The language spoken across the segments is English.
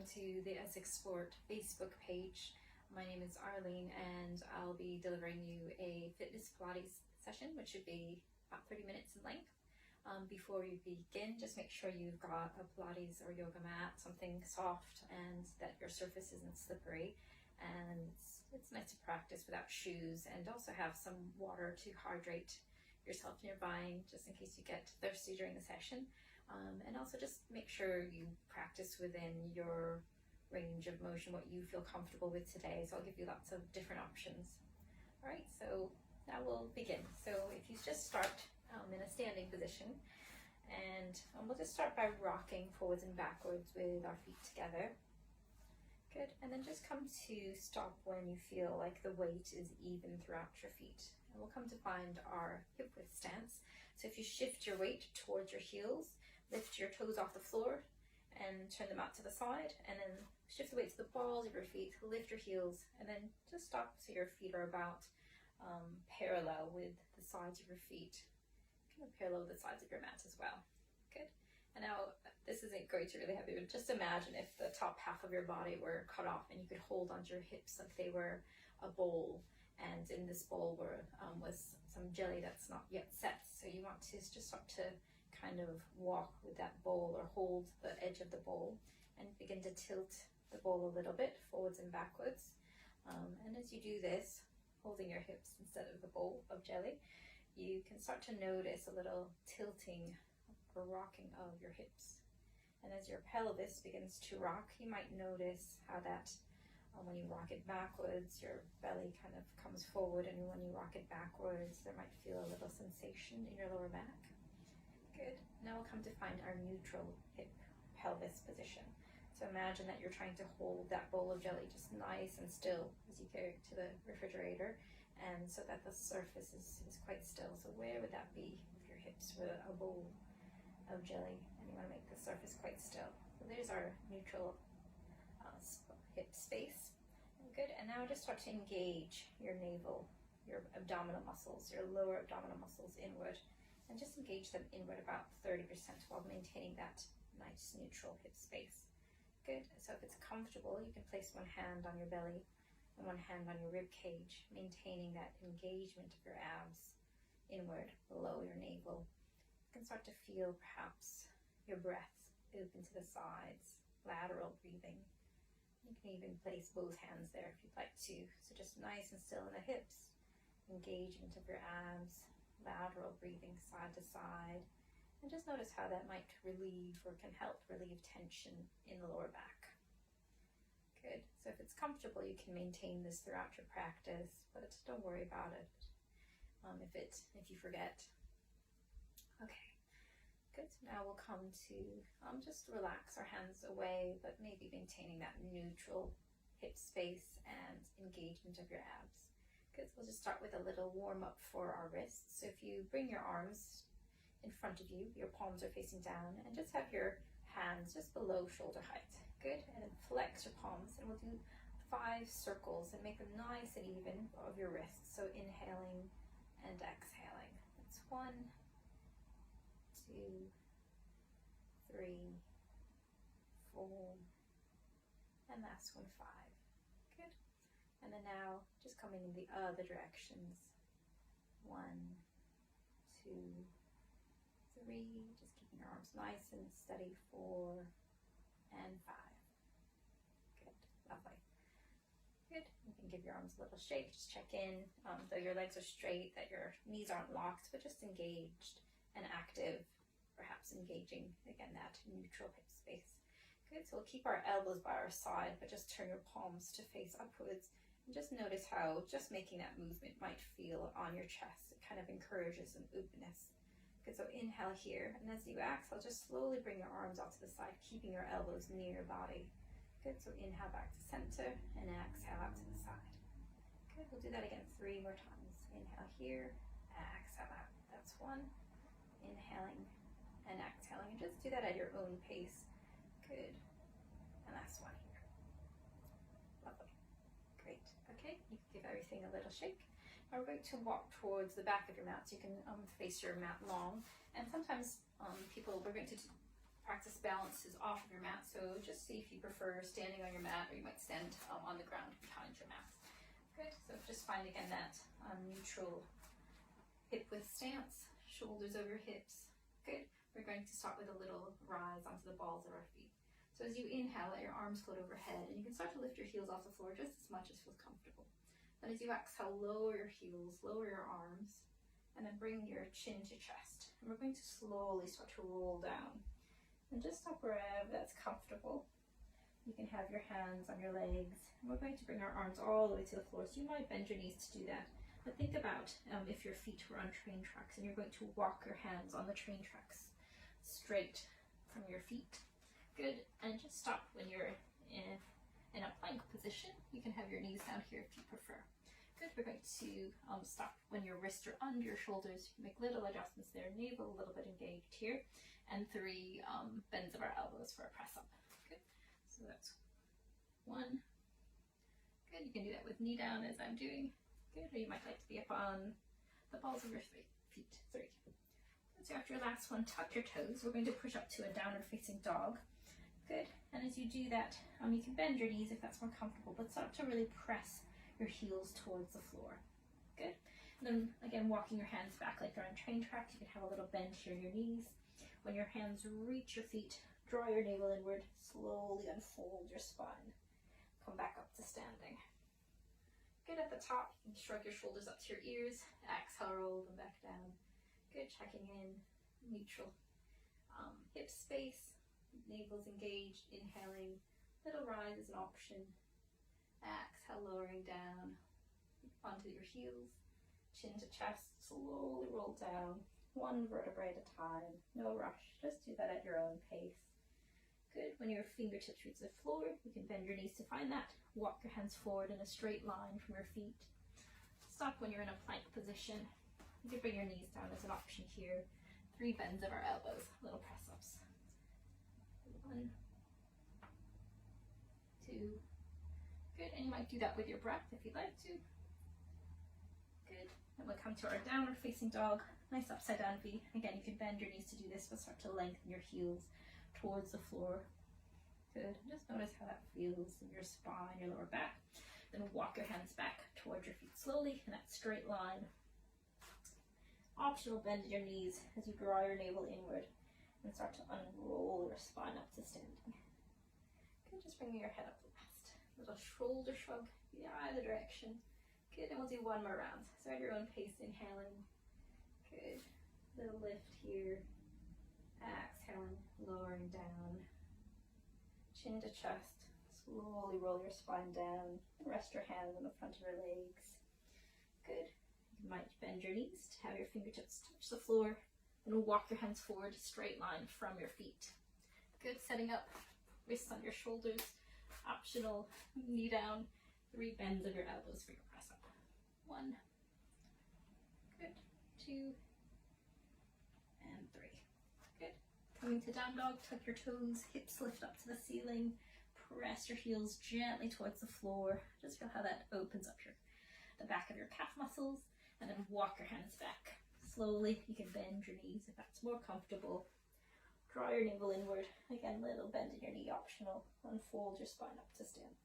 welcome to the Essex Sport Facebook page. My name is Arlene and I'll be delivering you a fitness Pilates session, which should be about 30 minutes in length. Before you begin, just make sure you've got a Pilates or yoga mat, something soft and that your surface isn't slippery. And it's nice to practice without shoes, and also have some water to hydrate yourself nearby just in case you get thirsty during the session. And also just make sure you practice within your range of motion, what you feel comfortable with today. So I'll give you lots of different options. All right, so now we'll begin. So if you just start in a standing position, and we'll just start by rocking forwards and backwards with our feet together. Good, and then just come to stop when you feel like the weight is even throughout your feet. And we'll come to find our hip width stance. So if you shift your weight towards your heels, lift your toes off the floor and turn them out to the side, and then shift the weight to the balls of your feet, lift your heels, and then just stop so your feet are about parallel with the sides of your feet, kind of parallel with the sides of your mat as well. Good. And now this isn't going to really heavy, but just imagine if the top half of your body were cut off and you could hold onto your hips like they were a bowl, and in this bowl was some jelly that's not yet set. So you want to just start to kind of walk with that bowl or hold the edge of the bowl and begin to tilt the bowl a little bit forwards and backwards. And as you do this, holding your hips instead of the bowl of jelly, you can start to notice a little tilting or rocking of your hips. And as your pelvis begins to rock, you might notice how that when you rock it backwards, your belly kind of comes forward, and when you rock it backwards, there might feel a little sensation in your lower back. Good. Now we'll come to find our neutral hip pelvis position. So imagine that you're trying to hold that bowl of jelly just nice and still as you carry it to the refrigerator, and so that the surface is quite still. So where would that be if your hips were a bowl of jelly and you want to make the surface quite still? So there's our neutral hip space. Good. And now just start to engage your navel, your abdominal muscles, your lower abdominal muscles inward, and just engage them inward about 30% while maintaining that nice neutral hip space. Good. So if it's comfortable, you can place one hand on your belly and one hand on your rib cage, maintaining that engagement of your abs inward below your navel. You can start to feel perhaps your breath open to the sides, lateral breathing. You can even place both hands there if you'd like to. So just nice and still in the hips, engagement of your abs, lateral breathing side to side, and just notice how that might relieve or can help relieve tension in the lower back. Good. So if it's comfortable, you can maintain this throughout your practice, but don't worry about it if you forget. Okay. Good. So now we'll come to just relax our hands away, but maybe maintaining that neutral hip space and engagement of your abs. Good. So we'll just start with a little warm up for our wrists. So if you bring your arms in front of you, your palms are facing down, and just have your hands just below shoulder height. Good. And then flex your palms, and we'll do 5 circles and make them nice and even of your wrists. So inhaling and exhaling. That's 1, 2, 3, 4, and last one 5. Good. And then now just coming in the other directions. 1, 2, 3. Just keeping your arms nice and steady. 4 and 5. Good. Lovely. Good. You can give your arms a little shake. Just check in, though your legs are straight, that your knees aren't locked, but just engaged and active, perhaps engaging, again, that neutral hip space. Good. So we'll keep our elbows by our side, but just turn your palms to face upwards, and just notice how just making that movement might feel on your chest. It kind of encourages an openness. Good. So inhale here, and as you exhale, just slowly bring your arms out to the side, keeping your elbows near your body. Good. So inhale back to center, and exhale out to the side. Good. We'll do that again 3 more times. Inhale here, exhale out. That's 1. Inhaling and exhaling, and just do that at your own pace. Good. And last one here. Lovely. Great. Okay, you can give everything a little shake. Now we're going to walk towards the back of your mat, so you can face your mat long. And sometimes we're going to practice balance is off of your mat, so just see if you prefer standing on your mat, or you might stand on the ground behind your mat. Good, so just find again that neutral hip width stance, shoulders over hips. Good, we're going to start with a little rise onto the balls of our feet. So as you inhale, let your arms float overhead, and you can start to lift your heels off the floor just as much as feels comfortable. Then as you exhale, lower your heels, lower your arms, and then bring your chin to chest. And we're going to slowly start to roll down. And just stop wherever that's comfortable. You can have your hands on your legs. And we're going to bring our arms all the way to the floor. So you might bend your knees to do that. But think about if your feet were on train tracks and you're going to walk your hands on the train tracks straight from your feet. Good. And just stop when you're in a plank position. You can have your knees down here if you prefer. Good. We're going to stop when your wrists are under your shoulders. Make little adjustments there. Navel a little bit engaged here. And 3 bends of our elbows for a press up. Good. So that's 1. Good. You can do that with knee down as I'm doing. Good. Or you might like to be up on the balls of your feet. 3. So after your last one, tuck your toes. We're going to push up to a downward facing dog. Good. And as you do that, you can bend your knees if that's more comfortable, but start to really press your heels towards the floor. Good. And then again, walking your hands back like they're on train tracks. You can have a little bend here in your knees. When your hands reach your feet, draw your navel inward, slowly unfold your spine. Come back up to standing. Good. At the top, you can shrug your shoulders up to your ears. Exhale, roll them back down. Good. Checking in, neutral. Hip space, navel's engaged, inhaling. Little rise is an option. Exhale, lowering down onto your heels. Chin to chest, slowly roll down. 1 vertebrae at a time, no rush, just do that at your own pace. Good. When your fingertips reach the floor, you can bend your knees to find that. Walk your hands forward in a straight line from your feet. Stop when you're in a plank position. You can bring your knees down as an option here. 3 bends of our elbows, little press ups. 1, 2. Good. And you might do that with your breath if you'd like to. Good. And we'll come to our downward facing dog. Nice upside down V. Again, you can bend your knees to do this, but start to lengthen your heels towards the floor. Good. Just notice how that feels in your spine, your lower back. Then walk your hands back towards your feet slowly in that straight line. Optional bend in your knees as you draw your navel inward and start to unroll your spine up to standing. Good. Just bringing your head up last. Little shoulder shrug either direction. Good. And we'll do 1 more round. So at your own pace, inhaling. Good. Little lift here. Exhaling, lowering down. Chin to chest. Slowly roll your spine down. Rest your hands on the front of your legs. Good. You might bend your knees to have your fingertips touch the floor. And walk your hands forward, straight line from your feet. Good. Setting up, wrists on your shoulders. Optional, knee down. 3 bends of your elbows for your press up. 1. Good. 2 and 3. Good. Coming to down dog, tuck your toes, hips lift up to the ceiling, press your heels gently towards the floor. Just feel how that opens up the back of your calf muscles, and then walk your hands back. Slowly, you can bend your knees if that's more comfortable. Draw your navel inward. Again, little bend in your knee optional. Unfold your spine up to standing.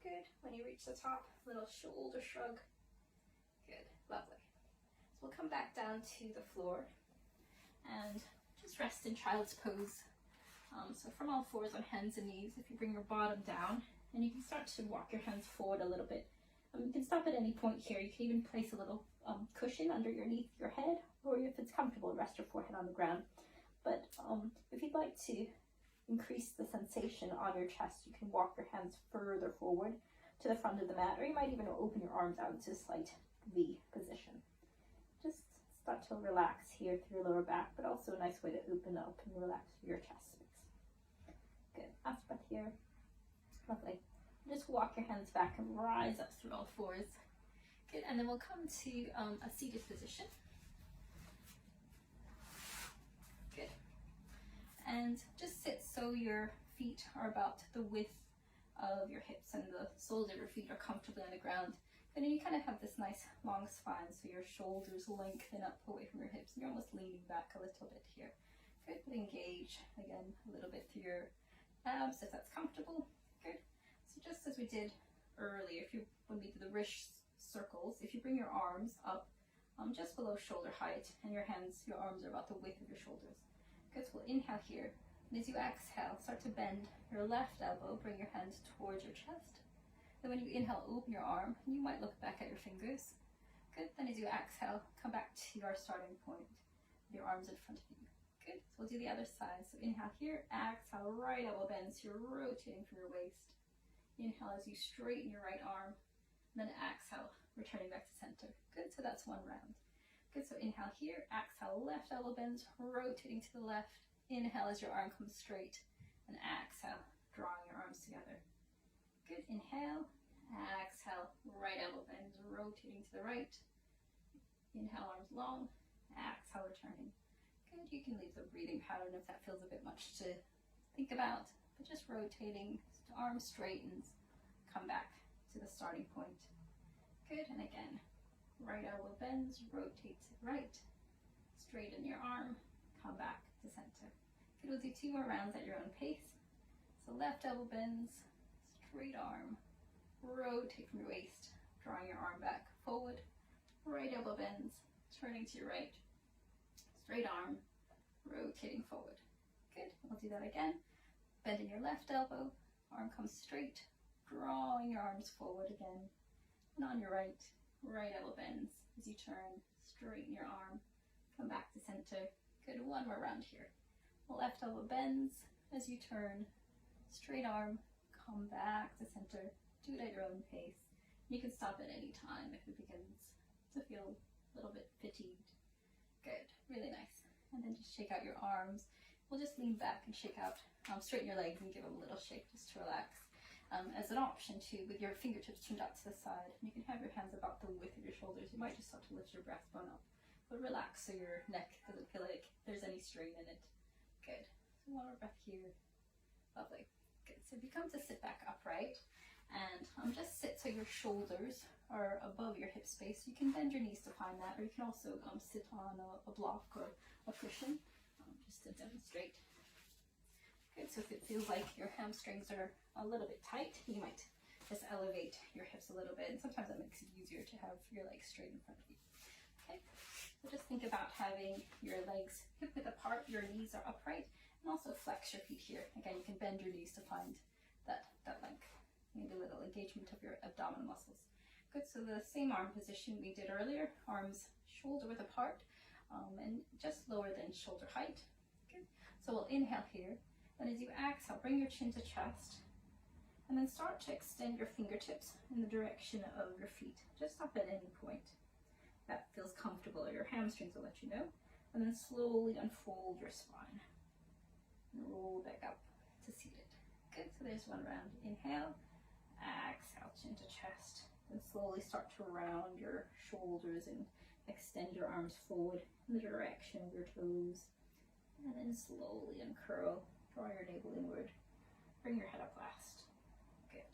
Good. When you reach the top, little shoulder shrug. Good. Lovely. So we'll come back down to the floor and just rest in child's pose. So from all fours on hands and knees, if you bring your bottom down, and you can start to walk your hands forward a little bit. You can stop at any point here. You can even place a little cushion underneath your head, or if it's comfortable, rest your forehead on the ground. But if you'd like to increase the sensation on your chest, you can walk your hands further forward to the front of the mat, or you might even open your arms out into a slight V position. Just start to relax here through your lower back, but also a nice way to open up and relax your chest space. Good. Last breath here. Lovely. Just walk your hands back and rise up through all fours. Good. And then we'll come to a seated position. Good. And just sit so your feet are about the width of your hips and the soles of your feet are comfortably on the ground. And then you kind of have this nice long spine, so your shoulders lengthen up away from your hips, and you're almost leaning back a little bit here. Good, but engage again a little bit through your abs if that's comfortable. Good. So just as we did earlier, when we did the wrist circles, if you bring your arms up just below shoulder height, and your arms are about the width of your shoulders. Good, so we'll inhale here, and as you exhale, start to bend your left elbow, bring your hand towards your chest. Then when you inhale, open your arm, and you might look back at your fingers. Good, then as you exhale, come back to your starting point, with your arms in front of you. Good, so we'll do the other side. So inhale here, exhale, right elbow bends, you're rotating from your waist. Inhale as you straighten your right arm, and then exhale, returning back to center. Good, so that's one round. Good, so inhale here, exhale, left elbow bends, rotating to the left. Inhale as your arm comes straight, and exhale, drawing your arms together. Good, inhale, exhale, right elbow bends, rotating to the right. Inhale, arms long, exhale, returning. Good, you can leave the breathing pattern if that feels a bit much to think about, but just rotating, arm straightens, come back to the starting point. Good, and again, right elbow bends, rotate to the right, straighten your arm, come back to center. Good, we'll do 2 more rounds at your own pace. So left elbow bends, straight arm, rotate from your waist, drawing your arm back forward, right elbow bends, turning to your right, straight arm, rotating forward. Good, we'll do that again. Bending your left elbow, arm comes straight, drawing your arms forward again. And on your right, right elbow bends as you turn, straighten your arm, come back to center. Good, 1 more round here. Left elbow bends as you turn, straight arm, come back to center. Do it at your own pace. You can stop at any time if it begins to feel a little bit fatigued. Good, really nice. And then just shake out your arms. We'll just lean back and shake out, straighten your legs and give them a little shake just to relax. As an option too, with your fingertips turned out to the side, you can have your hands about the width of your shoulders. You might just start to lift your breastbone up, but relax so your neck doesn't feel like there's any strain in it. Good. So 1 more breath here. Lovely. Good. So if you come to sit back upright, and just sit so your shoulders are above your hip space. You can bend your knees to find that, or you can also sit on a block or a cushion, just to demonstrate. Good, so if it feels like your hamstrings are a little bit tight, you might just elevate your hips a little bit, and sometimes that makes it easier to have your legs straight in front of you. Okay, so just think about having your legs hip width apart, your knees are upright, and also flex your feet here. Again, you can bend your knees to find that length, maybe a little engagement of your abdominal muscles. Good, so the same arm position we did earlier, arms shoulder width apart, and just lower than shoulder height. Good, so we'll inhale here. Then as you exhale, bring your chin to chest, and then start to extend your fingertips in the direction of your feet. Just stop at any point that feels comfortable, or your hamstrings will let you know. And then slowly unfold your spine and roll back up to seated. Good, so there's 1 round. Inhale, exhale, chin to chest. Then slowly start to round your shoulders and extend your arms forward in the direction of your toes. And then slowly uncurl. Draw your navel inward. Bring your head up last. Good.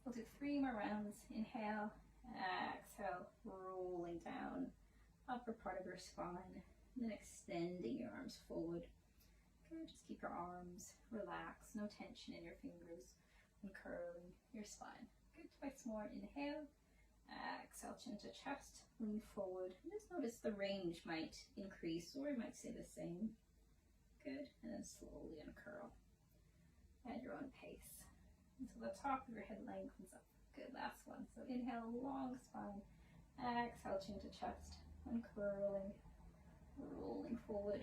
We'll do 3 more rounds. Inhale, exhale, rolling down, upper part of your spine, and then extending your arms forward. Good. Just keep your arms relaxed, no tension in your fingers, and curling your spine. Good. Twice more. Inhale, exhale, chin to chest, lean forward. And just notice the range might increase, or it might stay the same. Good, and then slowly uncurl at your own pace until the top of your head lengthens up. Good, last one. So inhale, long spine, exhale, chin to chest, uncurling, rolling forward,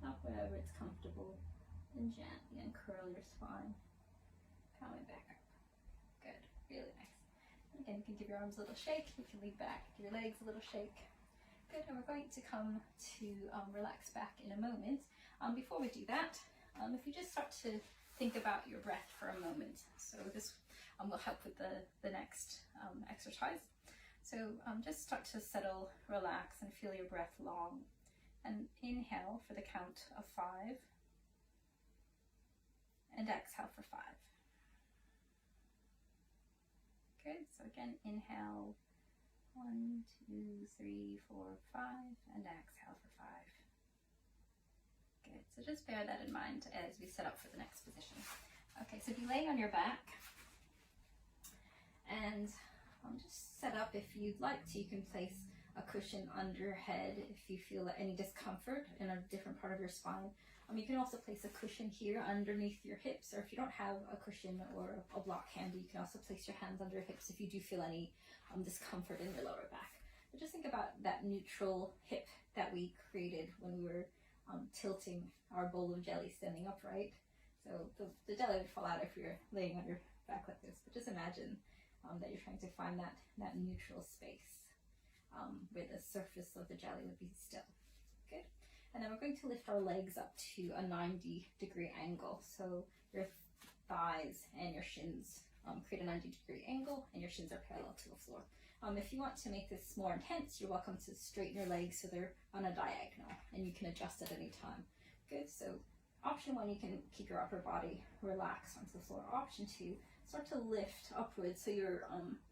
up wherever it's comfortable, and gently uncurl your spine, coming back up. Good, really nice. Again, you can give your arms a little shake, you can lean back, give your legs a little shake. Good, and we're going to come to relax back in a moment. Before we do that, if you just start to think about your breath for a moment. So this will help with the next exercise. So just start to settle, relax, and feel your breath long. And inhale for the count of 5. And exhale for 5. Good, so again, inhale 1, 2, 3, 4, 5, and exhale for 5. Good, so just bear that in mind as we set up for the next position. Okay, so be laying on your back, and just set up. If you'd like to, you can place a cushion under your head if you feel any discomfort in a different part of your spine. You can also place a cushion here underneath your hips, or if you don't have a cushion or a block handy, you can also place your hands under your hips if you do feel any discomfort in your lower back. But just think about that neutral hip that we created when we were tilting our bowl of jelly standing upright. So the jelly would fall out if you're laying on your back like this, but just imagine that you're trying to find that neutral space where the surface of the jelly would be still. Good. And then we're going to lift our legs up to a 90-degree angle. So your thighs and your shins create a 90-degree angle, and your shins are parallel to the floor. If you want to make this more intense, you're welcome to straighten your legs so they're on a diagonal, and you can adjust at any time. Good. So option 1, you can keep your upper body relaxed onto the floor. Option 2, start to lift upwards so your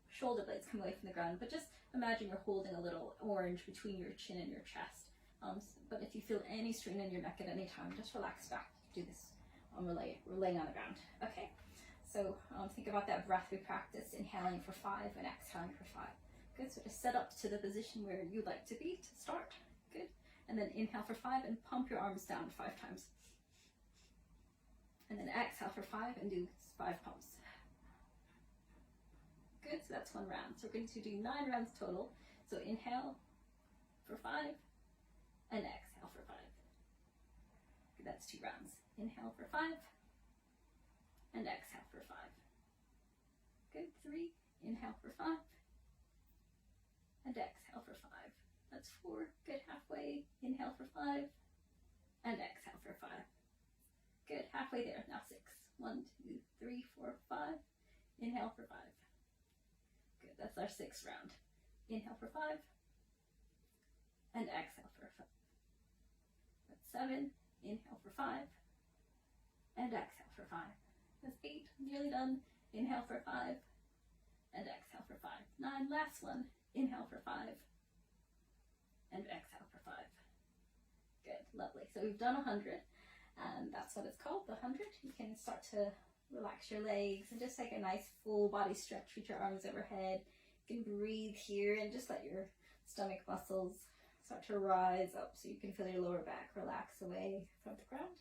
shoulder blades come away from the ground, but just imagine you're holding a little orange between your chin and your chest. But if you feel any strain in your neck at any time, just relax back. Do this. We're laying on the ground. Okay. So think about that breath we practiced, inhaling for 5 and exhaling for 5. Good. So just set up to the position where you'd like to be to start. Good. And then inhale for 5 and pump your arms down 5 times. And then exhale for 5 and do 5 pumps. Good. So that's 1 round. So we're going to do 9 rounds total. So inhale for 5 and exhale for 5. Good. That's 2 rounds. Inhale for 5 and exhale for 5. Good. 3. Inhale for 5 and exhale for 5. That's 4. Good. Halfway. Inhale for 5 and exhale for 5. Good. Halfway there. Now 6. 1, 2, 3, 4, 5. Inhale for 5. Good. That's our 6th round. Inhale for 5 and exhale for 5. That's 7. Inhale for 5 and exhale for 5. That's 8. Nearly done. Inhale for 5 and exhale for 5. 9. Last one. Inhale for 5 and exhale for 5. Good. Lovely. So we've done 100, and that's what it's called, the 100. You can start to relax your legs and just take a nice full body stretch with your arms overhead. You can breathe here and just let your stomach muscles start to rise up so you can feel your lower back relax away from the ground.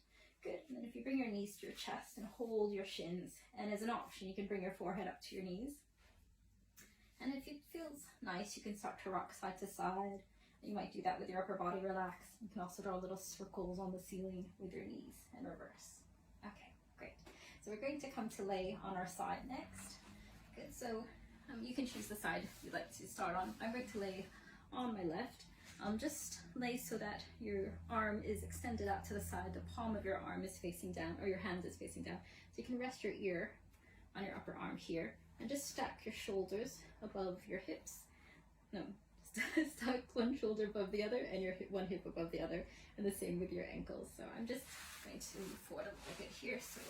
Good. And then if you bring your knees to your chest and hold your shins, and as an option, you can bring your forehead up to your knees. And if it feels nice, you can start to rock side to side. You might do that with your upper body relaxed. You can also draw little circles on the ceiling with your knees and reverse. Okay, great. So we're going to come to lay on our side next. Good. So you can choose the side you'd like to start on. I'm going to lay on my left. Just lay so that your arm is extended out to the side. The palm of your arm is facing down, or your hand is facing down. So you can rest your ear on your upper arm here, and just stack your shoulders above your hips. No, stack one shoulder above the other and one hip above the other, and the same with your ankles. So I'm just going to move forward a little bit here, so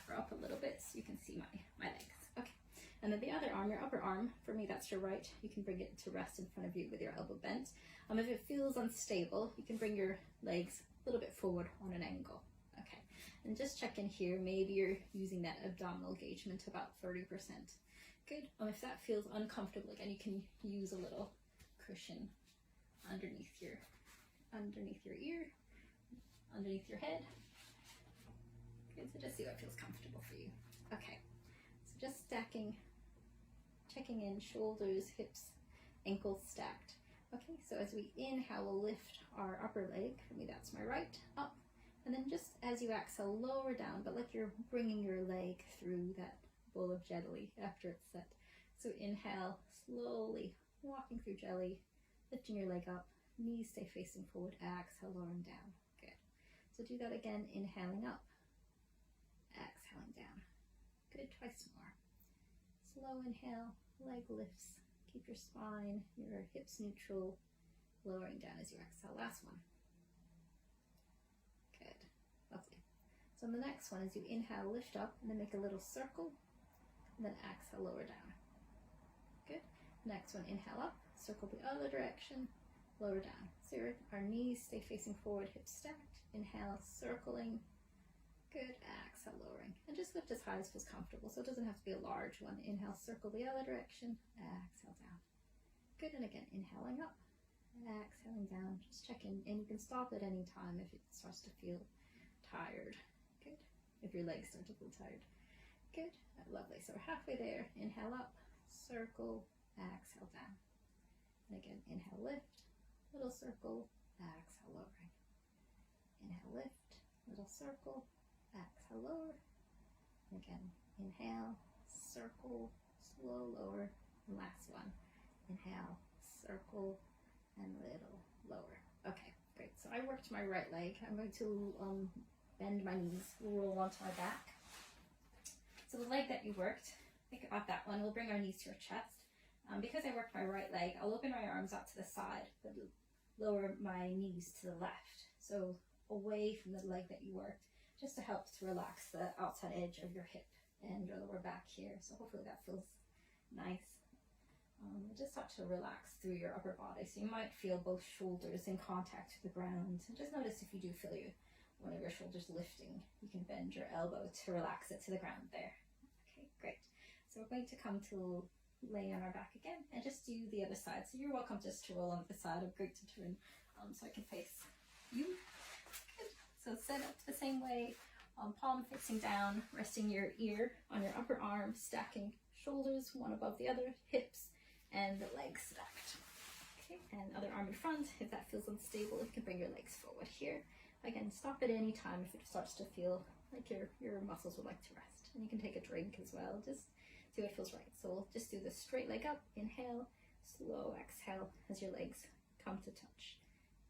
we're up a little bit so you can see my legs. Okay, and then the other arm, your upper arm, for me that's your right, you can bring it to rest in front of you with your elbow bent. If it feels unstable, you can bring your legs a little bit forward on an angle. Okay, and just check in here, maybe you're using that abdominal engagement about 30%. Good. If that feels uncomfortable, again, you can use a little cushion underneath your ear, underneath your head. Good. So just see what feels comfortable for you. Okay. So just stacking, checking in, shoulders, hips, ankles stacked. Okay. So as we inhale, we'll lift our upper leg. For me, that's my right, up, and then just as you exhale, lower down, but like you're bringing your leg through that bowl of jelly after it's set. So inhale, slowly walking through jelly, lifting your leg up, knees stay facing forward, exhale, lowering down. Good. So do that again, inhaling up, exhaling down. Good, twice more. Slow inhale, leg lifts, keep your spine, your hips neutral, lowering down as you exhale. Last one. Good, lovely. So the next one is you inhale, lift up, and then make a little circle, and then exhale, lower down. Good. Next one, inhale up, circle the other direction, lower down. So our knees stay facing forward, hips stacked. Inhale, circling. Good. Exhale, lowering. And just lift as high as feels comfortable. So it doesn't have to be a large one. Inhale, circle the other direction. Exhale, down. Good. And again, inhaling up. Exhaling down. Just check in. And you can stop at any time if it starts to feel tired. Good. If your legs start to feel tired. Good. Lovely. So we're halfway there. Inhale up. Circle. Exhale, down. And again, inhale, lift. Little circle. Exhale, lowering. Inhale, lift. Little circle. Exhale, lower. And again, inhale, circle, slow, lower. And last one. Inhale, circle, and little lower. Okay, great. So I worked my right leg. I'm going to bend my knees, roll onto my back. So the leg that you worked, think about that one. We'll bring our knees to your chest. Because I worked my right leg, I'll open my arms out to the side, but lower my knees to the left. So away from the leg that you worked, just to help to relax the outside edge of your hip and your lower back here. So hopefully that feels nice. Just start to relax through your upper body. So you might feel both shoulders in contact with the ground. And just notice if you do feel one of your shoulders lifting, you can bend your elbow to relax it to the ground there. Okay, great. So we're going to come to lay on our back again and just do the other side. So you're welcome just to roll on the side. I'm great to turn so I can face you. Good. So set up the same way, palm facing down, resting your ear on your upper arm, stacking shoulders one above the other, hips and the legs stacked. Okay, and other arm in front. If that feels unstable, you can bring your legs forward here. Again, stop at any time if it starts to feel like your muscles would like to rest. And you can take a drink as well. Just see what feels right. So we'll just do the straight leg up. Inhale, slow exhale as your legs come to touch.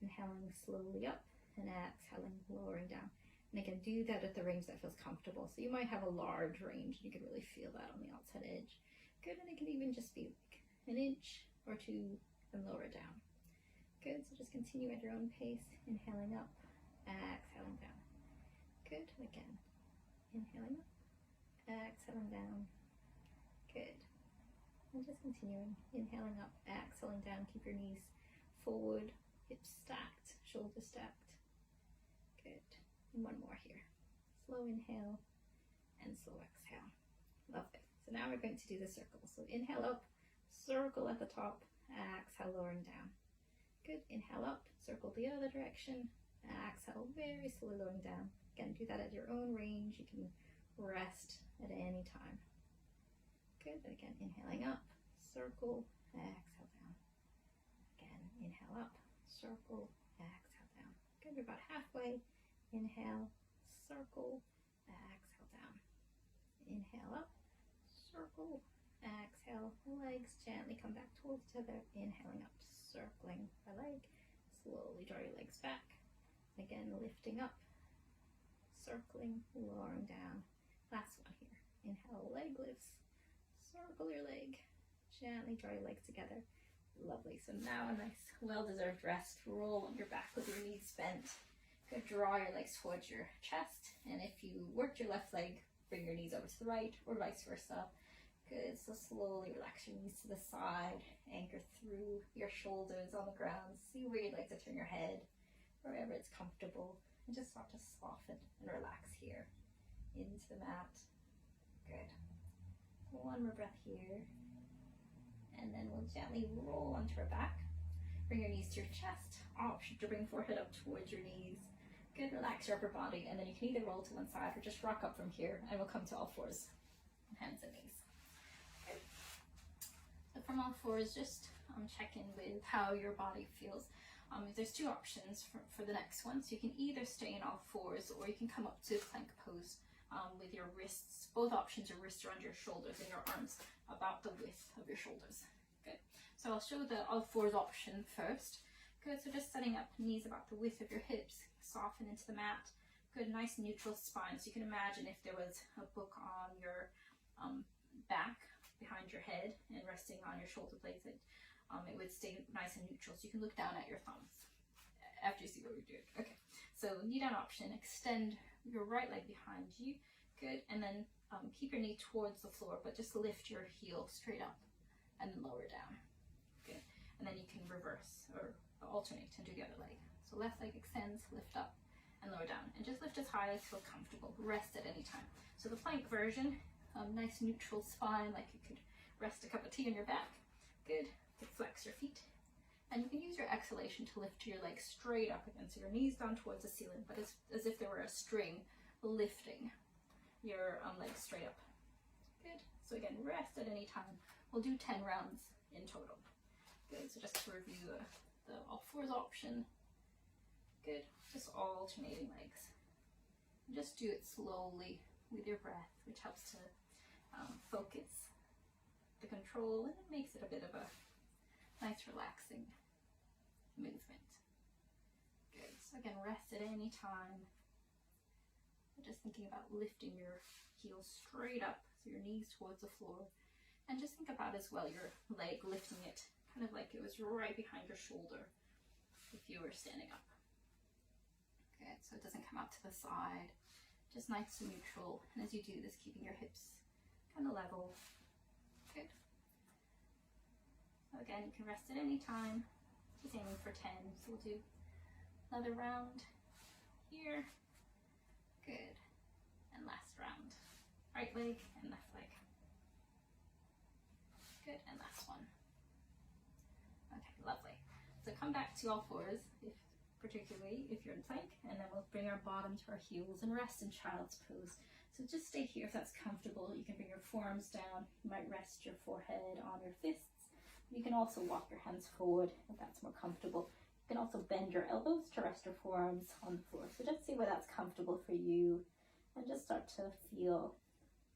Inhaling slowly up and exhaling, lowering down. And again, do that at the range that feels comfortable. So you might have a large range. You can really feel that on the outside edge. Good, and it can even just be like an inch or two and lower down. Good, so just continue at your own pace. Inhaling up, exhaling down. Good, again. Inhaling up, exhaling down. Good. And just continuing. Inhaling up, exhaling down. Keep your knees forward, hips stacked, shoulders stacked. Good. And one more here. Slow inhale and slow exhale. Lovely. So now we're going to do the circle. So inhale up, circle at the top, exhale, lowering down. Good. Inhale up, circle the other direction, exhale, very slowly lowering down. Again, do that at your own range. You can rest at any time. Good. Again, inhaling up, circle, exhale down. Again, inhale up, circle, exhale down. Good. We're about halfway. Inhale, circle, exhale down. Inhale up, circle, exhale. Legs gently come back towards each other. Inhaling up, circling the leg. Slowly draw your legs back. Again, lifting up, circling, lowering down. Last one here. Inhale, leg lifts. Circle your leg. Gently draw your legs together. Lovely. So now a nice, well-deserved rest. Roll on your back with your knees bent. Good. Draw your legs towards your chest. And if you worked your left leg, bring your knees over to the right or vice versa. Good. So slowly relax your knees to the side. Anchor through your shoulders on the ground. See where you'd like to turn your head, wherever it's comfortable. And just start to soften and relax here into the mat. Good. One more breath here. And then we'll gently roll onto our back. Bring your knees to your chest. Option to bring forehead up towards your knees. Good, relax your upper body, and then you can either roll to one side or just rock up from here, and we'll come to all fours, hands and knees. Good. So from all fours, just check in with how your body feels. There's two options for the next one. So you can either stay in all fours, or you can come up to plank pose with your wrists. Both options, your wrists are under your shoulders and your arms about the width of your shoulders. Good. So I'll show the all fours option first. Good, so just setting up knees about the width of your hips, soften into the mat. Good, nice neutral spine. So you can imagine if there was a book on your back behind your head and resting on your shoulder blades, it would stay nice and neutral. So you can look down at your thumbs after you see what we're doing. Okay, so knee down option, extend your right leg behind you. Good, and then keep your knee towards the floor, but just lift your heel straight up and then lower down. Good. And and then you can reverse or alternate and do the other leg. So left leg extends, lift up and lower down, and just lift as high as you feel comfortable. Rest at any time. So the plank version, nice neutral spine, like you could rest a cup of tea on your back. Good. You can flex your feet. And you can use your exhalation to lift your legs straight up again, so your knees down towards the ceiling, but it's as if there were a string lifting your legs straight up. Good. So again, rest at any time. We'll do 10 rounds in total. Good. So just to review the all fours option. Good. Just alternating legs. And just do it slowly with your breath, which helps to focus the control, and it makes it a bit of a nice relaxing movement. Good. So again, rest at any time. Just thinking about lifting your heels straight up, so your knees towards the floor. And just think about as well your leg, lifting it kind of like it was right behind your shoulder if you were standing up. Good. So it doesn't come out to the side. Just nice and neutral. And as you do this, keeping your hips kind of level. Good. So again, you can rest at any time. Just aiming for 10. So we'll do another round here. Good. And last round. Right leg and left leg. Good. And last one. Okay, lovely. So come back to all fours, particularly if you're in plank, and then we'll bring our bottom to our heels and rest in child's pose. So just stay here if that's comfortable. You can bring your forearms down. You might rest your forehead on your fists. You can also walk your hands forward if that's more comfortable. You can also bend your elbows to rest your forearms on the floor. So just see where that's comfortable for you, and just start to feel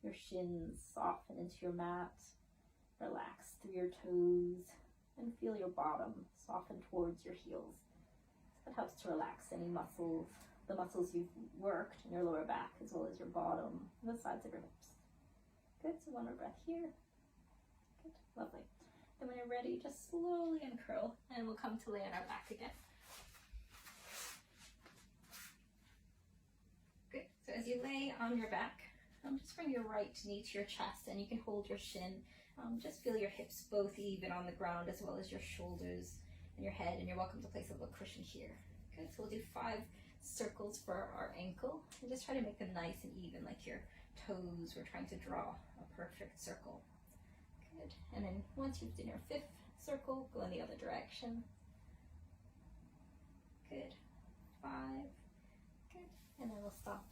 your shins soften into your mat. Relax through your toes and feel your bottom soften towards your heels. So it helps to relax any muscles, the muscles you've worked in your lower back, as well as your bottom and the sides of your hips. Good. So one more breath here. Good. Lovely. Then when you're ready, just slowly uncurl, and we'll come to lay on our back again. Good. So as you lay on your back, just bring your right knee to your chest, and you can hold your shin. Just feel your hips both even on the ground, as well as your shoulders and your head, and you're welcome to place a little cushion here. Good. So we'll do 5 circles for our ankle, and just try to make them nice and even, like your toes. We're trying to draw a perfect circle. Good. And then once you've done your 5th circle, go in the other direction. Good. 5. Good. And then we'll stop.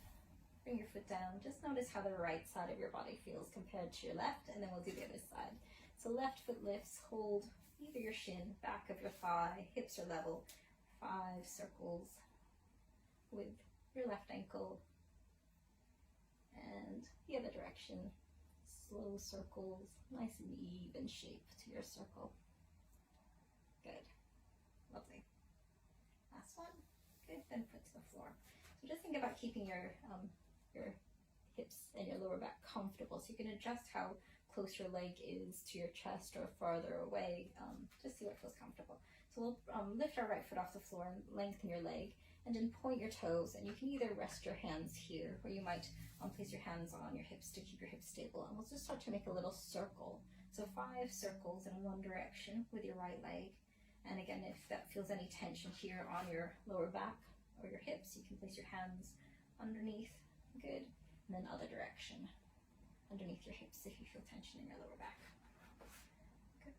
Bring your foot down. Just notice how the right side of your body feels compared to your left, and then we'll do the other side. So left foot lifts, hold either your shin, back of your thigh, hips are level. 5 circles with your left ankle, and the other direction. Slow circles, nice and even shape to your circle. Good. Lovely. Last one. Good. Then foot to the floor. So just think about keeping your hips and your lower back comfortable, so you can adjust how close your leg is to your chest or farther away. Just see what feels comfortable. So we'll lift our right foot off the floor and lengthen your leg, and then point your toes, and you can either rest your hands here, or you might place your hands on your hips to keep your hips stable. And we'll just start to make a little circle. So 5 circles in one direction with your right leg. And again, if that feels any tension here on your lower back or your hips, you can place your hands underneath. Good. And then other direction, underneath your hips if you feel tension in your lower back. Good.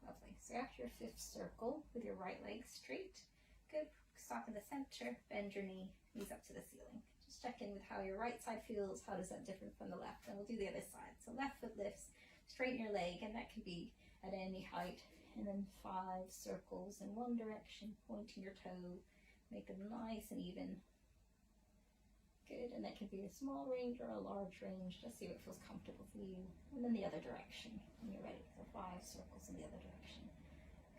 Lovely. So after your 5th circle with your right leg straight, good. Stop in the center, bend your knees up to the ceiling. Just check in with how your right side feels. How does that differ from the left? And we'll do the other side. So left foot lifts, straighten your leg, and that can be at any height. And then 5 circles in one direction, pointing your toe. Make them nice and even. Good. And that can be a small range or a large range. Just see what feels comfortable for you. And then the other direction when you're ready. So 5 circles in the other direction.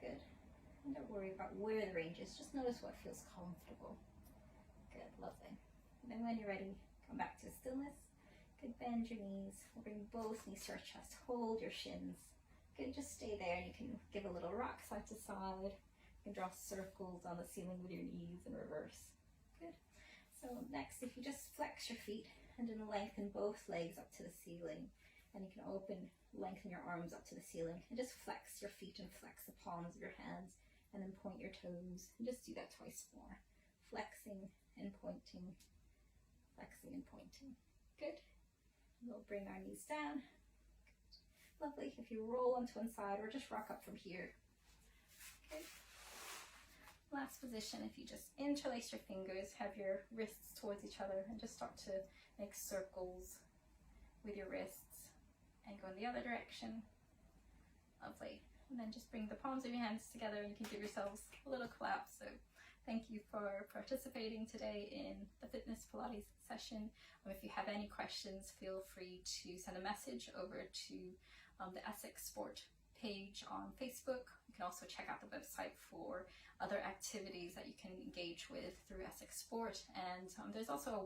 Good. And don't worry about where the range is. Just notice what feels comfortable. Good. Lovely. And then when you're ready, come back to stillness. Good. Bend your knees. We'll bring both knees to our chest. Hold your shins. Good. Just stay there. You can give a little rock side to side. You can draw circles on the ceiling with your knees in reverse. Good. So next, if you just flex your feet and then lengthen both legs up to the ceiling, and you can lengthen your arms up to the ceiling and just flex your feet and flex the palms of your hands, and then point your toes, and just do that twice more. Flexing and pointing, flexing and pointing. Good. We'll bring our knees down. Good. Lovely. If you roll onto one side or just rock up from here. Okay. Last position, if you just interlace your fingers, have your wrists towards each other, and just start to make circles with your wrists and go in the other direction. Lovely. And then just bring the palms of your hands together, and you can give yourselves a little clap. So thank you for participating today in the Fitness Pilates session. If you have any questions, feel free to send a message over to the Essex Sport page on Facebook. You can also check out the website for other activities that you can engage with through Essex Sport. And there's also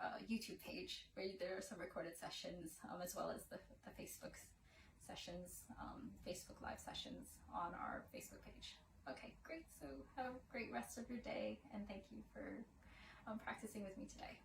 a YouTube page where there are some recorded sessions, as well as the Facebook sessions, Facebook Live sessions on our Facebook page. Okay, great. So have a great rest of your day, and thank you for practicing with me today.